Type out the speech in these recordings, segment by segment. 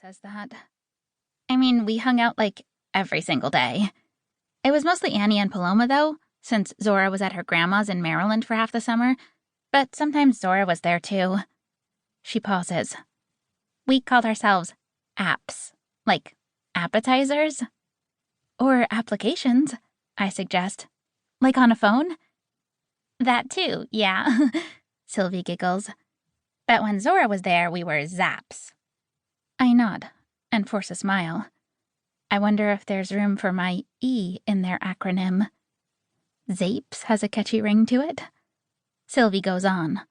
says that. I mean, we hung out like every single day. It was mostly Annie and Paloma, though, since Zora was at her grandma's in Maryland for half the summer, but sometimes Zora was there too. She pauses. We called ourselves apps, like appetizers. Or applications, I suggest. Like on a phone? That too, yeah. Sylvie giggles. But when Zora was there, we were zaps. I nod and force a smile. I wonder if there's room for my E in their acronym. Zapes has a catchy ring to it. Sylvie goes on.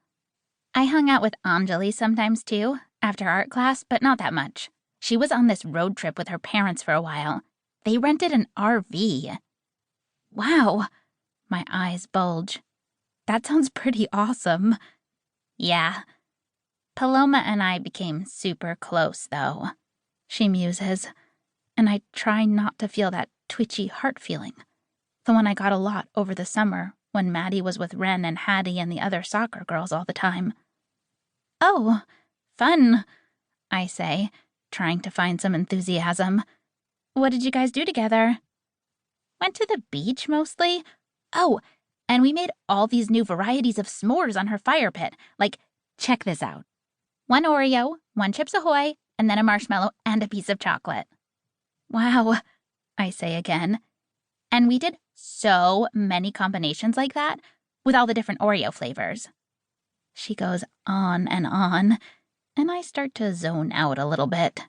I hung out with Anjali sometimes too, after art class, but not that much. She was on this road trip with her parents for a while. They rented an RV. Wow. My eyes bulge. That sounds pretty awesome. Yeah. Paloma and I became super close, though. She muses, and I try not to feel that twitchy heart feeling, the one I got a lot over the summer when Maddie was with Ren and Hattie and the other soccer girls all the time. Oh, fun, I say, trying to find some enthusiasm. What did you guys do together? Went to the beach, mostly. Oh, and we made all these new varieties of s'mores on her fire pit. Like, check this out. 1 Oreo, 1 Chips Ahoy, and then a marshmallow and a piece of chocolate. Wow, I say again. And we did so many combinations like that, with all the different Oreo flavors. She goes on, and I start to zone out a little bit.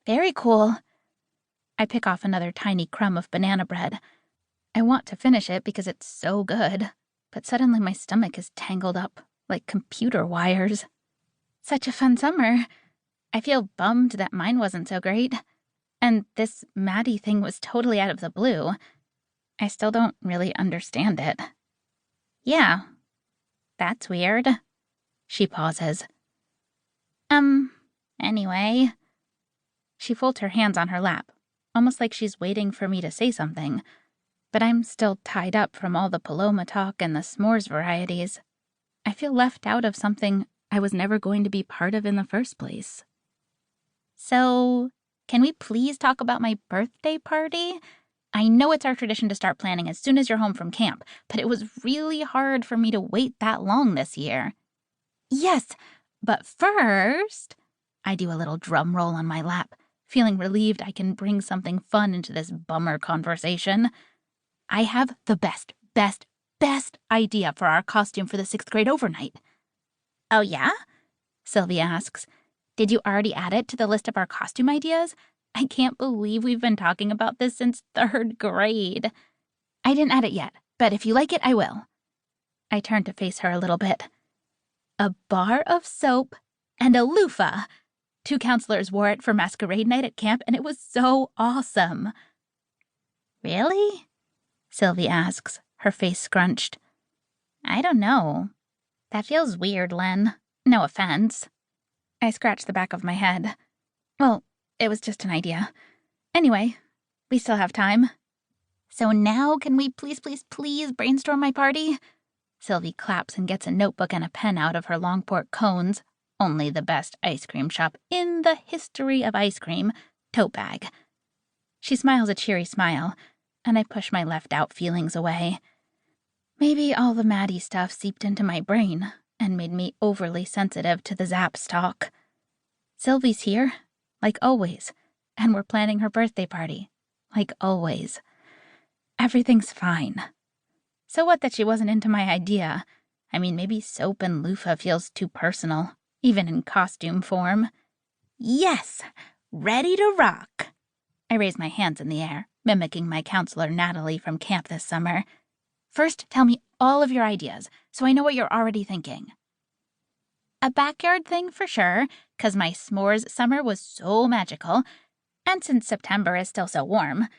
Very cool. I pick off another tiny crumb of banana bread. I want to finish it because it's so good, but suddenly my stomach is tangled up like computer wires. Such a fun summer. I feel bummed that mine wasn't so great. And this Maddie thing was totally out of the blue. I still don't really understand it. Yeah, that's weird. She pauses. Anyway. She folds her hands on her lap, almost like she's waiting for me to say something. But I'm still tied up from all the Paloma talk and the s'mores varieties. I feel left out of something I was never going to be part of in the first place. So, can we please talk about my birthday party? I know it's our tradition to start planning as soon as you're home from camp, but it was really hard for me to wait that long this year. Yes, but first, I do a little drum roll on my lap, feeling relieved I can bring something fun into this bummer conversation. I have the best idea for our costume for the 6th grade overnight. Oh, yeah? Sylvie asks. Did you already add it to the list of our costume ideas? I can't believe we've been talking about this since 3rd grade. I didn't add it yet, but if you like it, I will. I turn to face her a little bit. A bar of soap and a loofah. 2 counselors wore it for masquerade night at camp, and it was so awesome. Really? Sylvie asks, her face scrunched. I don't know. That feels weird, Len. No offense. I scratch the back of my head. Well, it was just an idea. Anyway, we still have time. So now can we please brainstorm my party? Sylvie claps and gets a notebook and a pen out of her Longport Cones, only the best ice cream shop in the history of ice cream, tote bag. She smiles a cheery smile, and I push my left-out feelings away. Maybe all the Maddie stuff seeped into my brain and made me overly sensitive to the Zaps talk. Sylvie's here, like always, and we're planning her birthday party, like always. Everything's fine. So what that she wasn't into my idea? I mean, maybe soap and loofah feels too personal, even in costume form. Yes! Ready to rock! I raise my hands in the air, mimicking my counselor Natalie from camp this summer. First, tell me all of your ideas, so I know what you're already thinking. A backyard thing for sure, 'cause my s'mores summer was so magical, and since September is still so warm,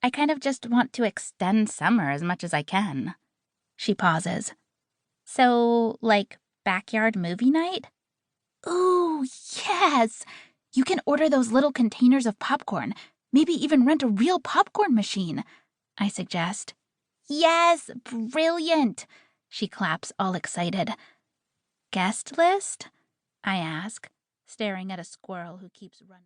I kind of just want to extend summer as much as I can. She pauses. So, like, backyard movie night? Ooh, yes! You can order those little containers of popcorn, maybe even rent a real popcorn machine, I suggest. Yes, brilliant! She claps, all excited. Guest list? I ask, staring at a squirrel who keeps running.